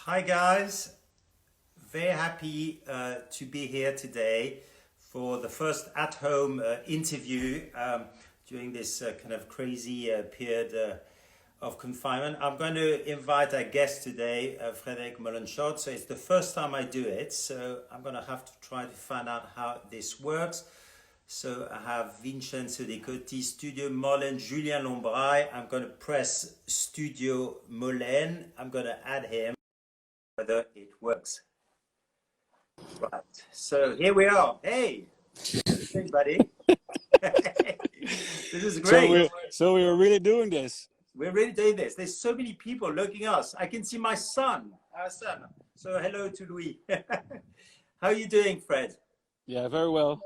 Hi guys, very happy to be here today for the first at-home interview during this kind of crazy period of confinement. I'm going to invite our guest today, Frederik Molenschot. So it's the first time I do it, so I'm going to have to try to find out how this works. So I have Vincenzo De Cotti, Studio Molen, Julien Lombray. I'm going to press Studio Molen. I'm going to add him, whether it works. Right, so here we are. Hey, hey buddy. This is great. So we're really doing this. We're really doing this. There's so many people looking at us. I can see my son, our son. So hello to Louis. How are you doing, Fred? Yeah, very well.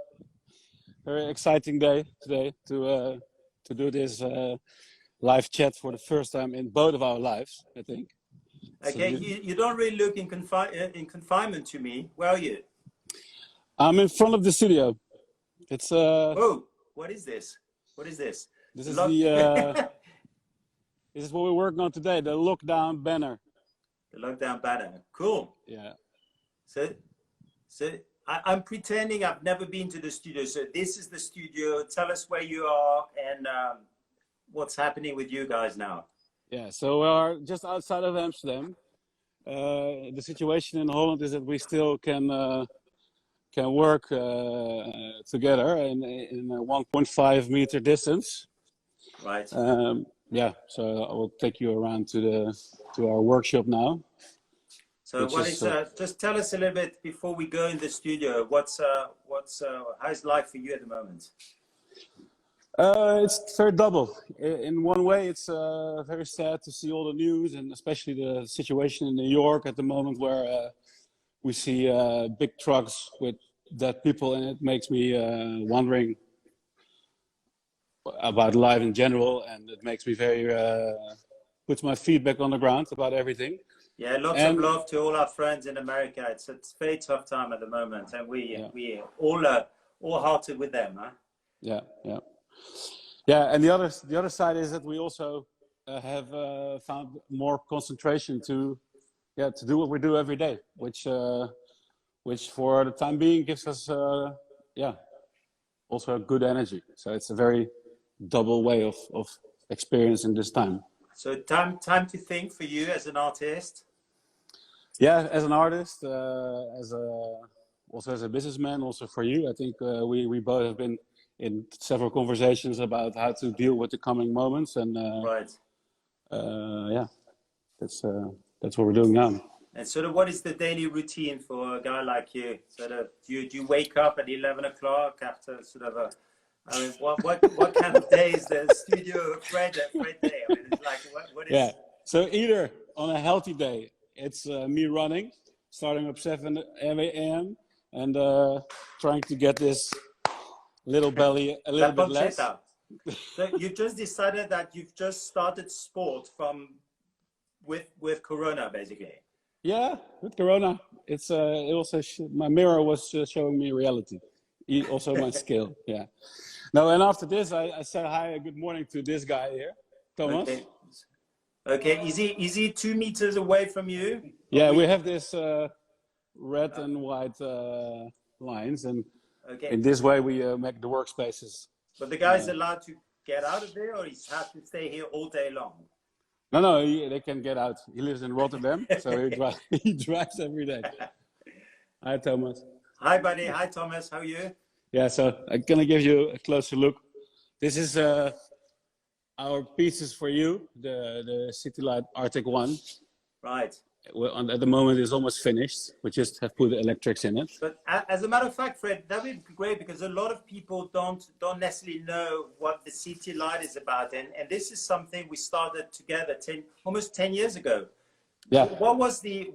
Very exciting day today to do this live chat for the first time in both of our lives, I think. Okay, so you don't really look in confinement to me. Where are you? I'm in front of the studio. It's oh, what is this? What is this? This is the this is what we're working on today, the lockdown banner. The lockdown banner. Cool. Yeah. So I'm pretending I've never been to the studio. So this is the studio. Tell us where you are and what's happening with you guys now. Yeah, so we are just outside of Amsterdam. The situation in Holland is that we still can work together in a 1.5 meter distance. Right. Yeah, so I will take you around to our workshop now. So what is just tell us a little bit before we go in the studio. How's life for you at the moment? It's very double. In one way, it's very sad to see all the news, and especially the situation in New York at the moment, where we see big trucks with dead people, and it makes me wondering about life in general, and it makes me very puts my feet back on the ground about everything. Yeah, lots of love to all our friends in America. It's a very tough time at the moment, and we all hearted with them, huh? Yeah, yeah. Yeah, and the other side is that we also have found more concentration to do what we do every day, which for the time being gives us also a good energy. So it's a very double way of experiencing this time. So time to think for you as an artist. Yeah, as an artist, also as a businessman, also for you. I think we both have been in several conversations about how to deal with the coming moments, and right. Yeah, that's what we're doing now. And sort of, what is the daily routine for a guy like you? Sort of, do you wake up at 11 o'clock after sort of a? I mean, what kind of day is the studio Fred day? I mean, it's like what is? Yeah. So either on a healthy day, it's me running, starting up 7 a.m. and trying to get this little belly a little bit less. So you've just decided that you've just started sport with Corona, basically. Yeah, with Corona, it's it also my mirror was showing me reality, also my skill. Yeah. No, and after this, I said hi, good morning to this guy here, Thomas. Okay. Okay. Is he 2 meters away from you? Yeah, we have this red and white lines, and in this way we make the workspaces. But the guy's allowed to get out of there, or he has to stay here all day long? No, they can get out. He lives in Rotterdam, so he drives every day. Hi, Thomas. Hi, buddy. Hi, Thomas. How are you? Yeah, so I'm gonna give you a closer look. This is our pieces for you, the City Light Arctic 1. Right. At the moment, it's almost finished. We just have put the electrics in it. But as a matter of fact, Fred, that would be great, because a lot of people don't necessarily know what the City Light is about, and this is something we started together almost 10 years ago. Yeah. What was the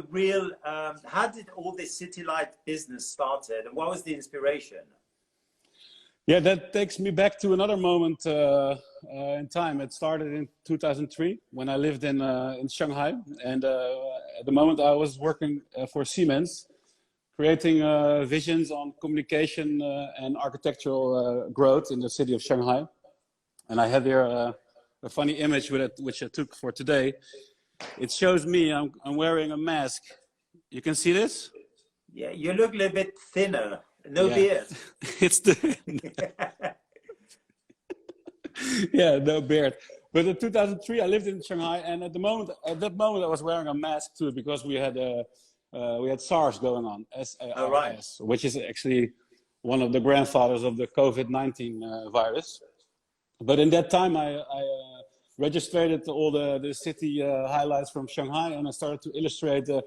real? How did all this City Light business started, and what was the inspiration? Yeah, that takes me back to another moment in time. It started in 2003 when I lived in Shanghai, and at the moment I was working for Siemens, creating visions on communication and architectural growth in the city of Shanghai. And I had there a funny image with it, which I took for today. it shows me I'm wearing a mask. You can see this? Yeah, you look a little bit thinner. No Yeah. beard. It's the yeah, no beard. But in 2003, I lived in Shanghai, and at that moment, I was wearing a mask too because we had SARS going on, Oh, right. SARS, which is actually one of the grandfathers of the COVID-19 virus. But in that time, I registered all the city highlights from Shanghai, and I started to illustrate the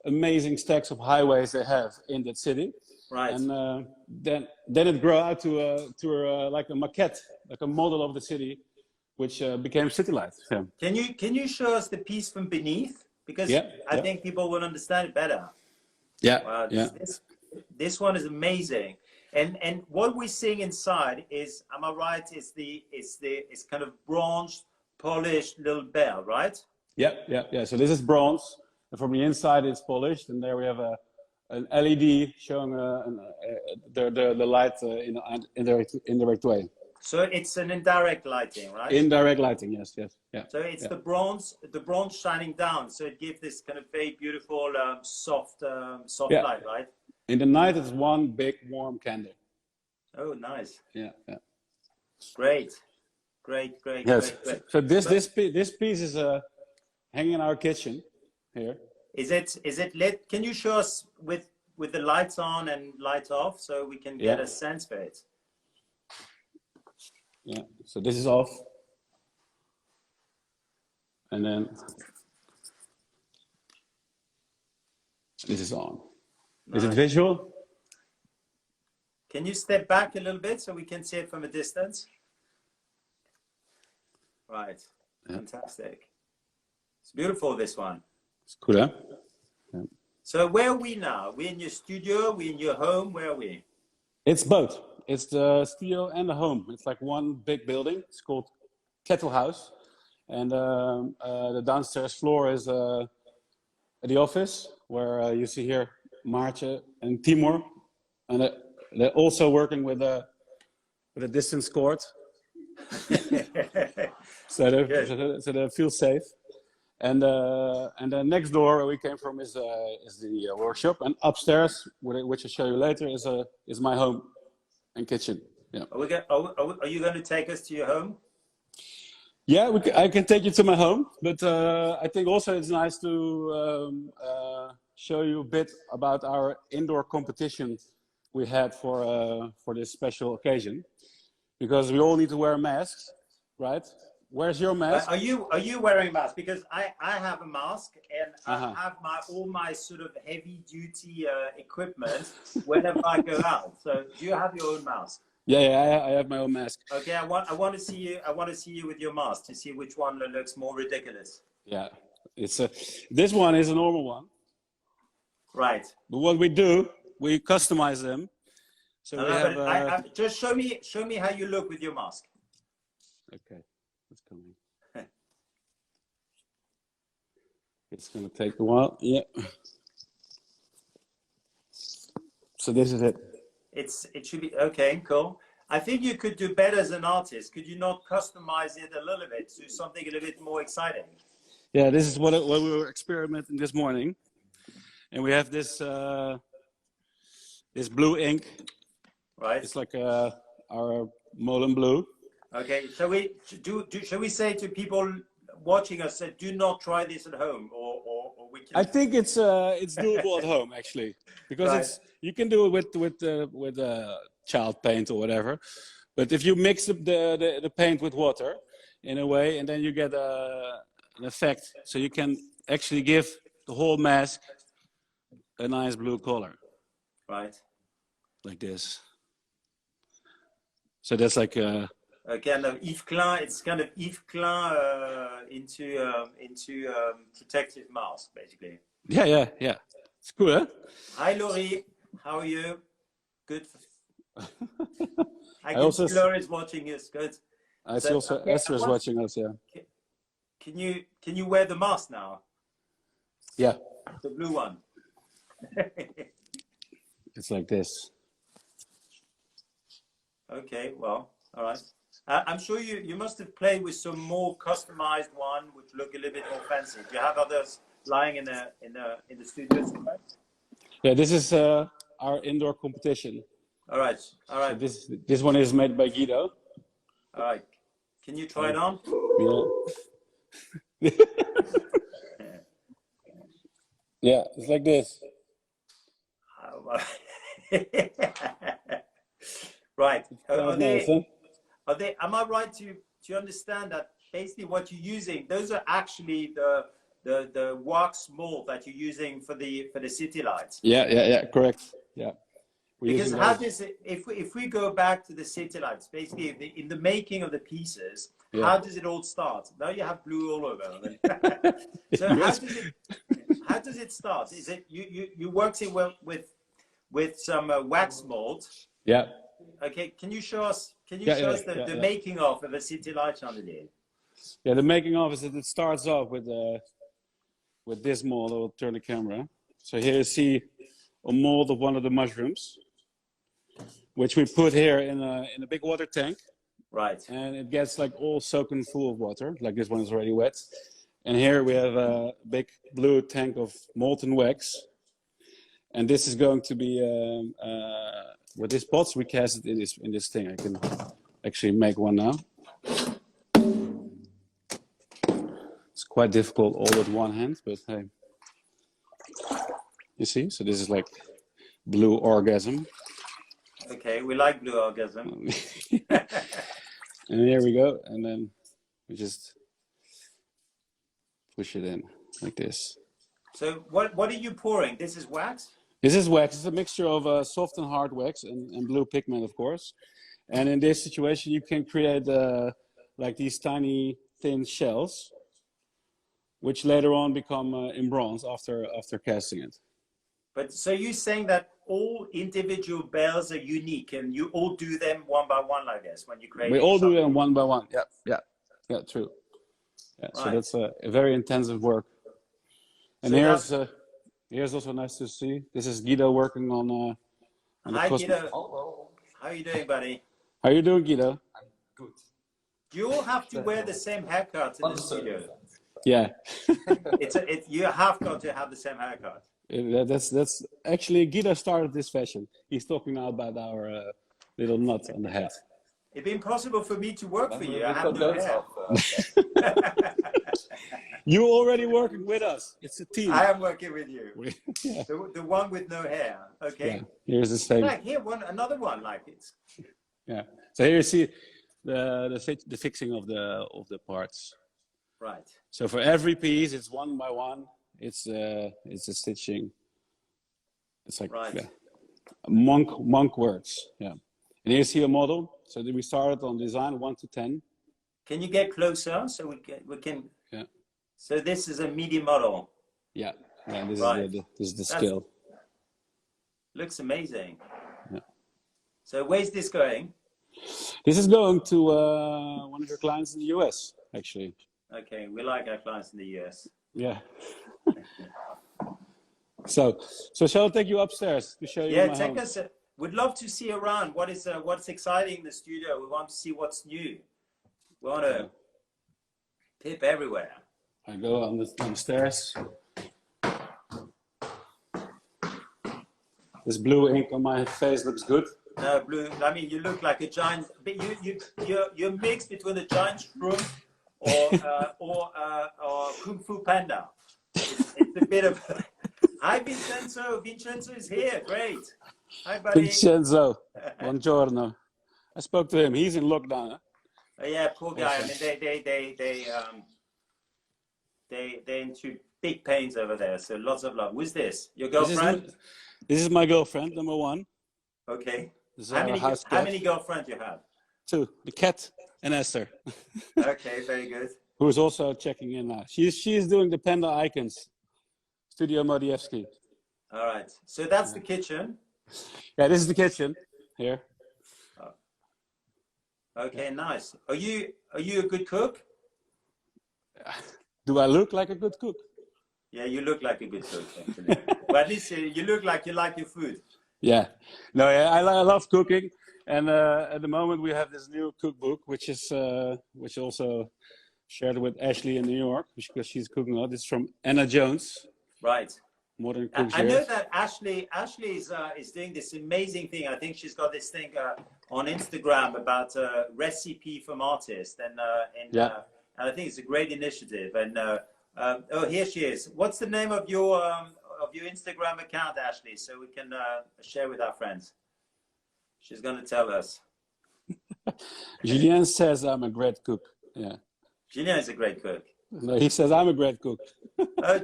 amazing stacks of highways they have in that city. Right. And then it grew out to like a maquette, like a model of the city, which became City Light. Yeah. Can you show us the piece from beneath? Because I think people will understand it better. Yeah. Wow, Yeah. This one is amazing. And what we're seeing inside is, am I right? It's kind of bronze, polished little bell, right? Yeah. So this is bronze, and from the inside it's polished, and there we have an LED showing the light in an indirect way. So it's an indirect lighting, right? Indirect lighting, yes, yeah. So it's the bronze shining down, so it gives this kind of very beautiful, soft light, right? In the night, it's one big warm candle. Oh, nice. Yeah. Great. Yes. Great. So this piece is hanging in our kitchen here. Is it lit? Can you show us with the lights on and lights off so we can get a sense for it? Yeah. So this is off, and then this is on. Is it visual? Can you step back a little bit so we can see it from a distance? Right. Yeah. Fantastic. It's beautiful, this one. It's cool, huh? Yeah. So where are we now? We're in your studio? We're in your home? Where are we? It's both. It's the studio and the home. It's like one big building. It's called Kettle House. And the downstairs floor is the office, where you see here Maartje and Timur. And they're also working with a distance cord. so they feel safe. And then next door where we came from is the workshop. And upstairs, which I'll show you later, is my home and kitchen. Yeah. Are you going to take us to your home? Yeah, I can take you to my home, but I think also it's nice to show you a bit about our indoor competition we had for this special occasion, because we all need to wear masks, right? Where's your mask? Are you wearing a mask? Because I have a mask, and I have all my sort of heavy duty equipment whenever I go out. So do you have your own mask? Yeah, I have my own mask. Okay, I want to see you. I want to see you with your mask to see which one looks more ridiculous. Yeah, this one is a normal one. Right. But what we do, we customize them. So just show me how you look with your mask. Okay, it's coming. It's gonna take a while. Yeah. So this is it. It should be okay. Cool. I think you could do better as an artist. Could you not customize it a little bit to something a little bit more exciting? Yeah, this is what we were experimenting this morning, and we have this this blue ink. Right. It's like our Molen blue. Okay. Shall we say to people watching us that do not try this at home, or we can? I think it's doable at home actually, because you can do it with child paint or whatever, but if you mix the paint with water in a way, and then you get an effect, so you can actually give the whole mask a nice blue color. Right. Like this. So that's like kind of Yves Klein. It's kind of Yves Klein into protective mask, basically. Yeah. It's cool, huh? Hi, Laurie. How are you? Good. I also see Laurie is watching us. Good. I see also Esther is watching us. Yeah. Can you wear the mask now? Yeah. The blue one. It's like this. Okay. Well. All right. I'm sure you must have played with some more customized one, which look a little bit more fancy. Do you have others lying in the studio somewhere? Yeah, this is our indoor competition. All right, all right. So this one is made by Guido. All right. Can you try it on? Yeah. Yeah, it's like this. Right. Nice, huh? Am I right to understand that basically what you're using, those are actually the wax mold that you're using for the city lights? Yeah, correct. Yeah. Because how does it, if we go back to the city lights, basically in the making of the pieces, how does it all start? Now you have blue all over. So Yes. how does it start? Is it you working with some wax mold? Yeah. Okay, can you show us the making of a city light chandelier? Yeah, the making of is that it starts off with this mold. I'll turn the camera. So here you see a mold of one of the mushrooms, which we put here in a big water tank. Right. And it gets like all soaking full of water. Like this one is already wet. And here we have a big blue tank of molten wax. And this is going to be with these pots we cast it in this thing. I can actually make one now. It's quite difficult all with one hand, but hey. You see? So this is like blue orgasm. Okay, we like blue orgasm. And here we go. And then we just push it in like this. So what are you pouring? This is wax? This is wax. It's a mixture of soft and hard wax and blue pigment, of course. And in this situation, you can create like these tiny thin shells, which later on become in bronze after casting it. But so you're saying that all individual bells are unique, and you all do them one by one like this when you create? We all do them one by one. Yeah, true. Yeah, right. So that's a very intensive work. And so here's also nice to see. This is Guido working on Hi, Guido. How are you doing, buddy? How are you doing, Guido? I'm good. You all have to wear the same haircut in the studio. Yeah. You have got to have the same haircut. That's actually Guido started this fashion. He's talking now about our little nut on the head. It'd be impossible for me to work for you. I have no hair. You're already working with us. It's a team. I am working with you. Yeah. The one with no hair. Okay. Yeah. Here's the same. Like here, another one like it. Yeah. So here you see the fixing of the parts. Right. So for every piece, it's one by one. It's a stitching. It's like monk words. Yeah. And here you see a model. So we started on design 1 to 10. Can you get closer so we can? Yeah. So this is a medium model. Yeah. Yeah. This is the That's, scale. Looks amazing. Yeah. So where's this going? This is going to one of your clients in the US, actually. Okay, we like our clients in the US. Yeah. So shall I take you upstairs to show you? Yeah, my take home? us. We'd love to see around what's exciting in the studio. We want to see what's new. We want to pip everywhere. I go on the stairs. This blue ink on my face looks good. No, blue. I mean, you look like a giant. But you're mixed between a giant shroom or Kung Fu Panda. It's a bit of. Hi, Vincenzo. Vincenzo is here. Great. Hi, buddy. Vincenzo. Buongiorno. I spoke to him. He's in lockdown. Huh? Oh, yeah, poor guy. I mean, they're into big pains over there. So lots of love. Who's this? Your girlfriend? This is my girlfriend, number one. Okay. How many girlfriends you have? 2. The cat and Esther. Okay, very good. Who is also checking in now. She's doing the panda icons. Studio Molen. All right. So that's the kitchen. Yeah, this is the kitchen here. Oh. Okay, nice. Are you a good cook? Do I look like a good cook? Yeah, you look like a good cook, actually. But at least you look like you like your food. Yeah. No, yeah, I love cooking. And at the moment we have this new cookbook, which also shared with Ashley in New York because she's cooking a lot. It's from Anna Jones. Right. Modern Cooks. I know that Ashley is doing this amazing thing. I think she's got this thing on Instagram about recipe from artists, and I think it's a great initiative. And oh, here she is. What's the name of your Instagram account, Ashley, so we can share with our friends? She's going to tell us. Julien says I'm a great cook. Yeah. Julien is a great cook. No, he says I'm a great cook.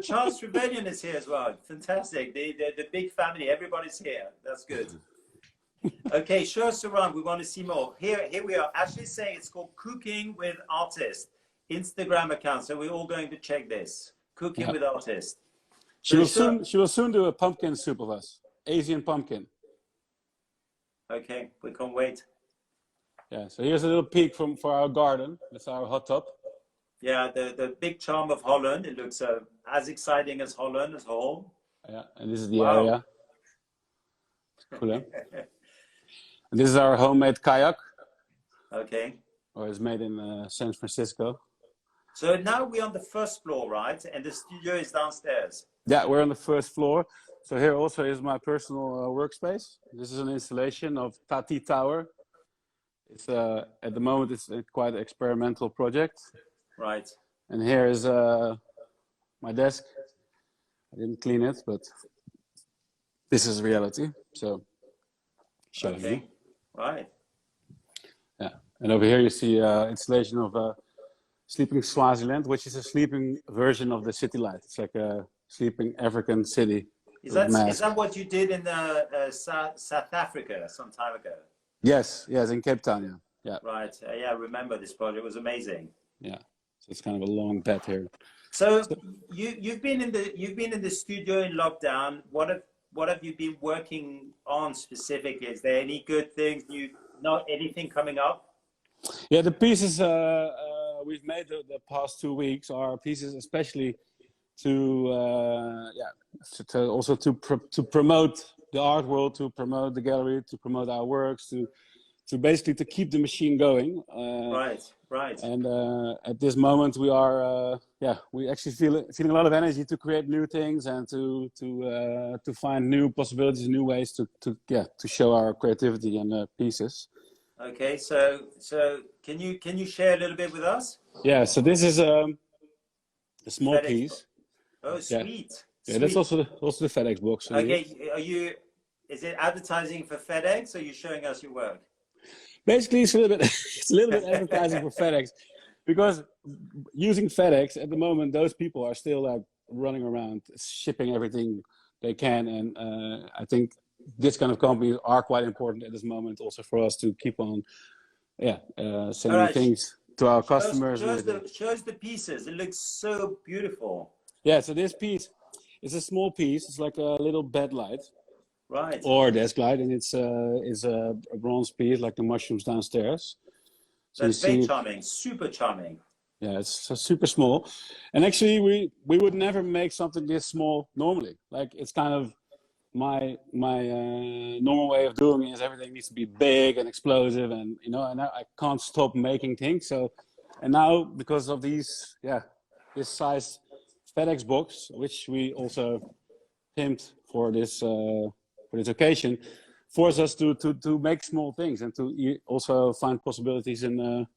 Charles Trevelyan is here as well. Fantastic. The big family. Everybody's here. That's good. Okay, show us around. We want to see more. Here we are. Ashley's saying it's called Cooking with Artists Instagram account. So we're all going to check this. Cooking with Artists. She will soon do a pumpkin soup of us. Asian pumpkin. Okay, we can't wait. Yeah. So here's a little peek for our garden. That's our hot tub. Yeah, the big charm of Holland. It looks as exciting as Holland as a whole. Yeah, and this is the area. Cool, huh? And this is our homemade kayak. Okay. Or it's made in San Francisco. So now we're on the first floor, right? And the studio is downstairs. Yeah, we're on the first floor. So here also is my personal workspace. This is an installation of Tati Tower. It's at the moment it's a quite experimental project. Right. And here is my desk. I didn't clean it, but this is reality. So, okay. Right. Yeah. And over here you see installation of Sleeping Swaziland, which is a sleeping version of the city light. It's like a sleeping African city. Is that what you did in South Africa some time ago? Yes, in Cape Town. Yeah. Right. Yeah, I remember this project. It was amazing. Yeah. So it's kind of a long bed here. So you've been in the studio in lockdown. What have you been working on specifically? Is there any good things? Not anything coming up? Yeah, the pieces we've made the past 2 weeks are pieces especially to promote the art world, to promote the gallery, to promote our works, to basically to keep the machine going. Right. And at this moment we are we actually feeling a lot of energy to create new things and to find new possibilities, new ways to show our creativity and pieces. Okay, so can you share a little bit with us? Yeah, so this is a small piece. Oh, sweet. Yeah, that's also the FedEx box. Okay, is it advertising for FedEx, or are you showing us your work? Basically, it's a little bit advertising for FedEx, because using FedEx at the moment, those people are still like running around shipping everything they can, and I think this kind of companies are quite important at this moment, also for us to keep on, sending things to our customers. Show us the pieces. It looks so beautiful. Yeah, so this piece is a small piece. It's like a little bed light. Right. Or desk light, and it's a bronze piece like the mushrooms downstairs. So that's very charming, super charming. Yeah, it's super small, and actually we would never make something this small normally. Like it's kind of my normal way of doing it is everything needs to be big and explosive, and and I can't stop making things. So, and now because of this size FedEx box, which we also pimped for this occasion, force us to make small things and to also find possibilities in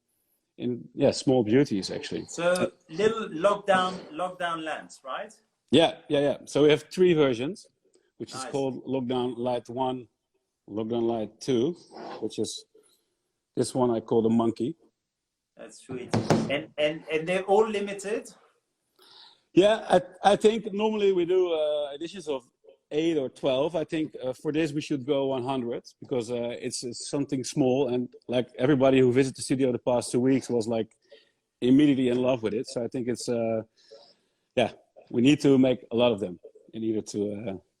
small beauties actually. So little lockdown lamps, right? Yeah. So we have 3 versions, which is called Lockdown Light 1, Lockdown Light 2, which is this one I call the monkey. That's sweet. And they're all limited? Yeah, I think normally we do editions of 8 or 12. I think for this we should go 100 because it's something small, and like everybody who visited the studio the past 2 weeks was like immediately in love with it. So I think it's we need to make a lot of them in order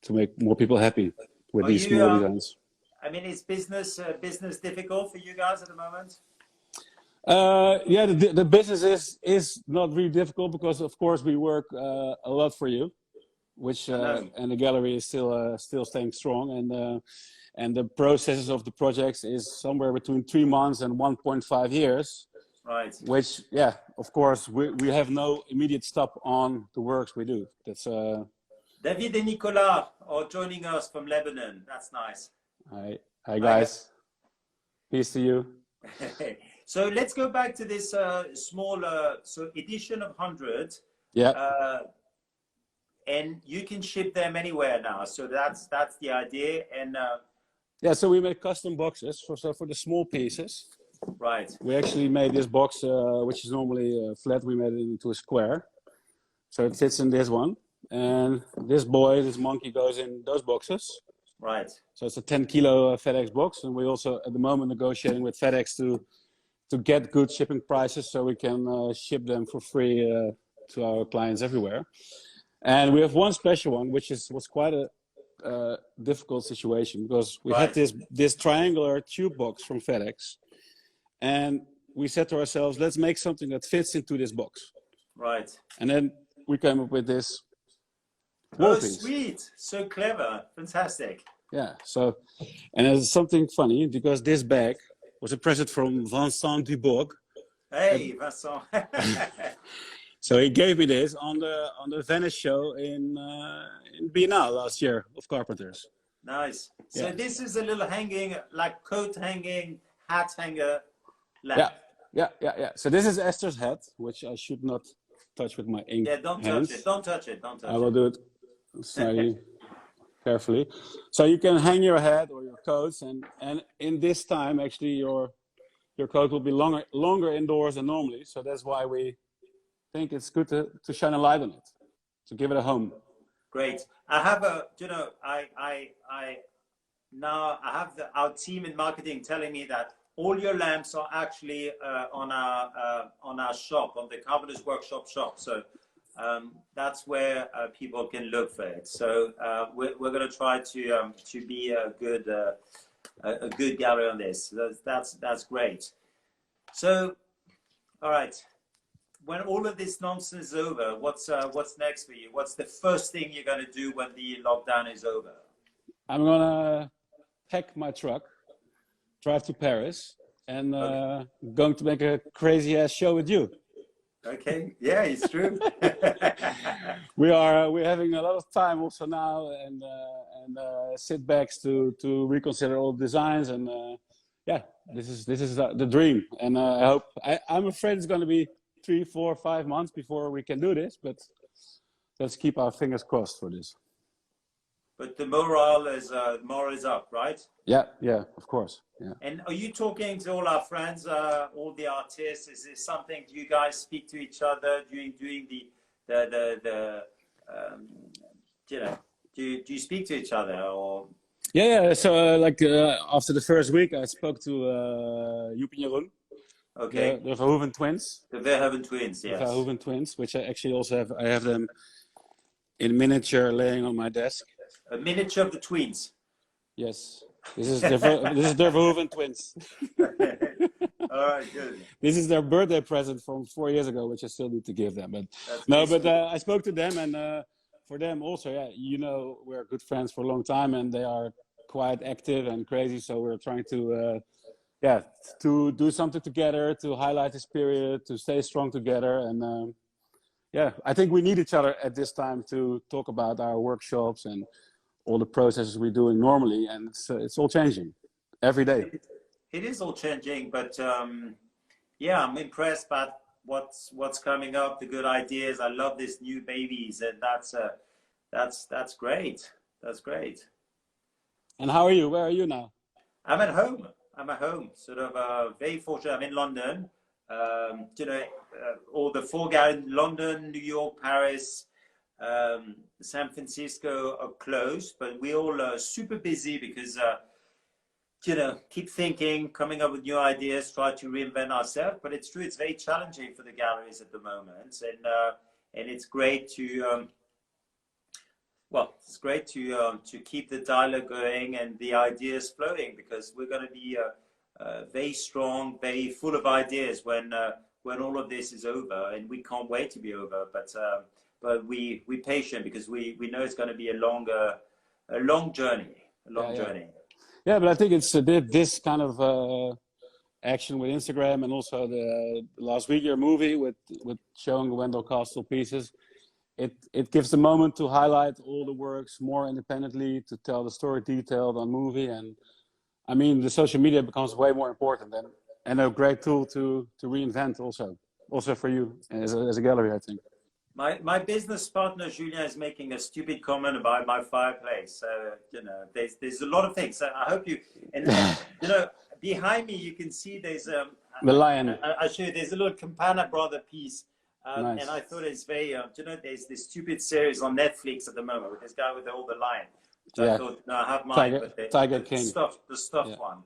to make more people happy with these small designs. I mean, is business difficult for you guys at the moment? The business is not really difficult because of course we work a lot for you, which and the gallery is still staying strong, and the processes of the projects is somewhere between 3 months and 1.5 years. Right. Which, yeah, of course, we have no immediate stop on the works we do. That's David and Nicolas are joining us from Lebanon. That's nice. Hi guys. Peace to you. So let's go back to this small edition of 100. Yeah. And you can ship them anywhere now. So that's the idea. And yeah, so we make custom boxes for the small pieces. Right. We actually made this box, which is normally flat. We made it into a square, so it fits in this one. And this monkey goes in those boxes. Right. So it's a 10-kilo FedEx box, and we also at the moment negotiating with FedEx to get good shipping prices, so we can ship them for free to our clients everywhere. And we have one special one, which was quite a difficult situation, because we had this triangular tube box from FedEx, and we said to ourselves, let's make something that fits into this box. Right. And then we came up with this. Oh, sweet! So clever, fantastic. Yeah. So, and it's something funny, because this bag was a present from Vincent Dubourg. Hey, Vincent. So he gave me this on the Venice show in Biennale last year of Carpenters. Nice. So yeah. This is a little hanging, like coat hanging, hat hanger lamp. Yeah. So this is Esther's hat, which I should not touch with my ink. Yeah, don't touch it. Don't touch it. Don't touch it. I will do it slightly carefully. So you can hang your hat or your coats, and in this time actually your coat will be longer indoors than normally. So that's why we think it's good to shine a light on it, to give it a home. Great. I have our team in marketing telling me that all your lamps are actually on our shop, on the Carpenters Workshop shop. So that's where people can look for it. So we're going to try to be a good gallery on this. That's great. So, all right. When all of this nonsense is over, what's next for you? What's the first thing you're going to do when the lockdown is over? I'm gonna pack my truck, drive to Paris, and going to make a crazy ass show with you. Okay, yeah, it's true. We're having a lot of time also now, and sit backs to reconsider all designs, and yeah, this is the dream, and I'm afraid it's going to be 3, 4, 5 months before we can do this, but let's keep our fingers crossed for this. But the morale is up, right? Yeah, of course. Yeah. And are you talking to all our friends, all the artists? Is this something? Do you guys speak to each other during the do you speak to each other or? Yeah. So after the first week, I spoke to Joep and Jeroen. Okay. The Verhoeven twins. The Verhoeven twins, yes. The Verhoeven twins, which I actually also have. I have them in miniature, laying on my desk. A miniature of the twins. Yes. This is the Verhoeven twins. All right, good. This is their birthday present from 4 years ago, which I still need to give them. But I spoke to them, and for them also, yeah, we're good friends for a long time, and they are quite active and crazy. So we're trying to do something together, to highlight this period, to stay strong together. And I think we need each other at this time to talk about our workshops and all the processes we're doing normally. And it's all changing every day. It is all changing, but I'm impressed by what's coming up, the good ideas. I love these new babies, and that's great. That's great. And how are you? Where are you now? I'm at home. Sort of very fortunate. I'm in London. All the 4 galleries in London, New York, Paris, San Francisco are closed, but we're all super busy because keep thinking, coming up with new ideas, try to reinvent ourselves. But it's true, it's very challenging for the galleries at the moment, and it's great to to keep the dialogue going and the ideas flowing, because we're going to be very strong, very full of ideas when all of this is over, and we can't wait to be over. But we're patient, because we know it's going to be a long journey. Yeah, but I think it's this kind of action with Instagram, and also the last week your movie with showing Wendell Castle pieces. It gives the moment to highlight all the works more independently, to tell the story detailed on movie, and I mean the social media becomes way more important and a great tool to reinvent also for you as a gallery, I think. My business partner Julien is making a stupid comment about my fireplace. You know, there's a lot of things. I hope you and you know, behind me you can see there's The lion. I show you there's a little Campana brother piece. Nice. And I thought it's very, you know, there's this stupid series on Netflix at the moment with this guy with all the lion. Which I thought, no, I have mine, Tiger King. The stuffed one.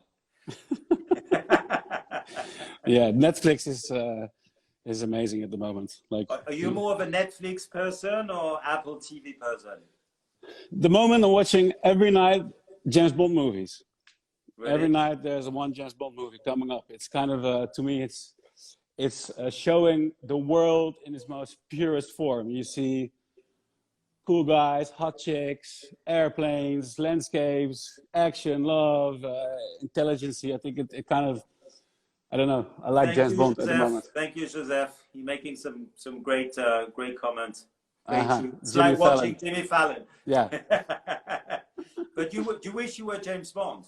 Yeah, Netflix is amazing at the moment. Like, are you more of a Netflix person or Apple TV person? The moment I'm watching every night James Bond movies. Really? Every night there's one James Bond movie coming up. It's kind of to me it's showing the world in its most purest form. You see cool guys, hot chicks, airplanes, landscapes, action, love, intelligence. I think it kind of, I don't know. I like James Bond at the moment. Thank you, Joseph. You're making some great comments. It's Jimmy like watching Jimmy Fallon. Yeah. But you wish you were James Bond?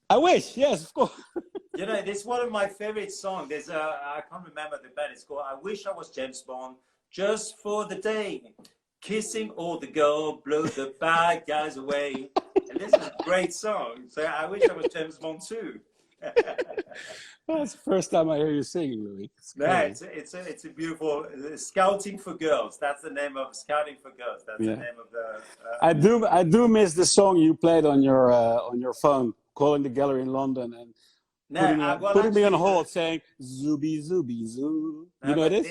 I wish, yes, of course. You know, this is one of my favorite songs. There's I can't remember the band. It's called "I Wish I Was James Bond," just for the day, kissing all the girls, blow the bad guys away. And this is a great song. So I wish I was James Bond too. That's the first time I hear you singing, Loïc. It's a beautiful Scouting for Girls. That's the name of Scouting for Girls. That's the name of the. I do miss the song you played on your phone, calling the gallery in London and putting me on hold, saying "Zooby Zooby Zoo." You know this?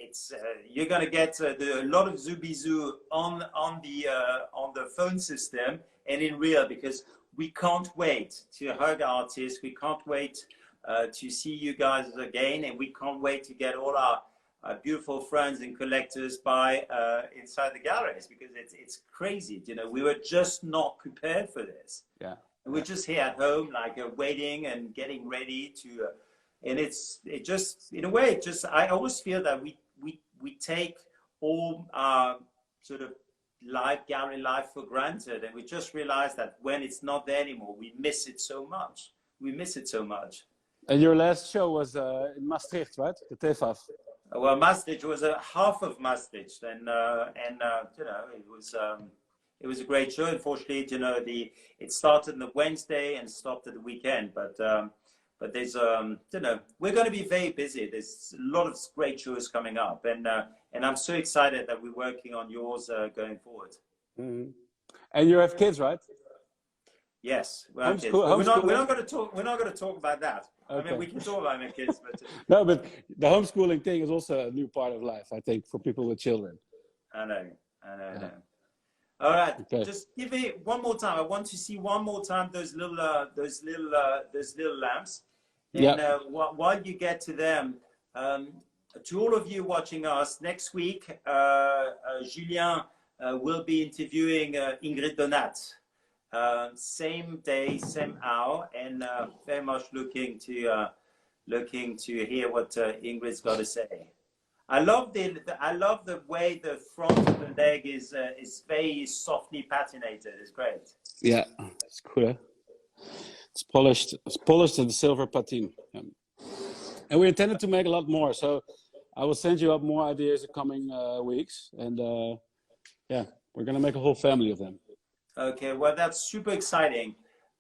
It's you're gonna get a lot of Zooby Zoo on the phone system and in real, because we can't wait to hug artists. We can't wait to see you guys again, and we can't wait to get all our beautiful friends and collectors by inside the galleries, because it's crazy. You know, we were just not prepared for this. Yeah. And we're just here at home, like waiting and getting ready to, and it just in a way, I always feel that we take all our sort of gallery life for granted, and we just realize that when it's not there anymore, we miss it so much. And your last show was in Maastricht, right? The TEFAF. Well, Maastricht was half of Maastricht, and you know, it was a great show. Unfortunately, you know, it started on the Wednesday and stopped at the weekend, but there's you know, we're going to be very busy. There's a lot of great shows coming up, and I'm so excited that we're working on yours going forward. Mm-hmm. And you have kids, right? Yes, we're not going to talk about that. Okay. I mean, we can talk about my kids, but no, but the homeschooling thing is also a new part of life, I think, for people with children. I know. All right, okay. Just give me one more time. I want to see one more time those little lamps. And while you get to them, to all of you watching us next week, Julien will be interviewing Ingrid Donat. Same day, same hour, and very much looking to hear what Ingrid's got to say. I love the way the front of the leg is very softly patinated. It's great. Yeah, it's cool. It's polished. It's polished in silver patina. Yeah. And we intended to make a lot more. So I will send you up more ideas in coming weeks. And yeah, we're gonna make a whole family of them. Okay, well, that's super exciting.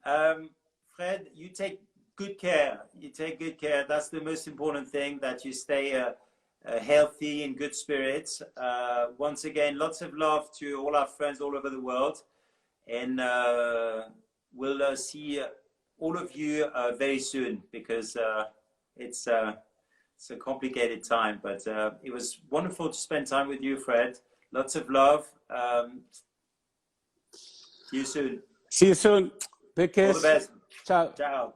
Fred, you take good care. That's the most important thing, that you stay healthy, in good spirits. Once again, lots of love to all our friends all over the world. And we'll see all of you very soon, because it's a complicated time. But it was wonderful to spend time with you, Fred. Lots of love. See you soon. See you soon. Big kiss. All the best. Ciao. Ciao.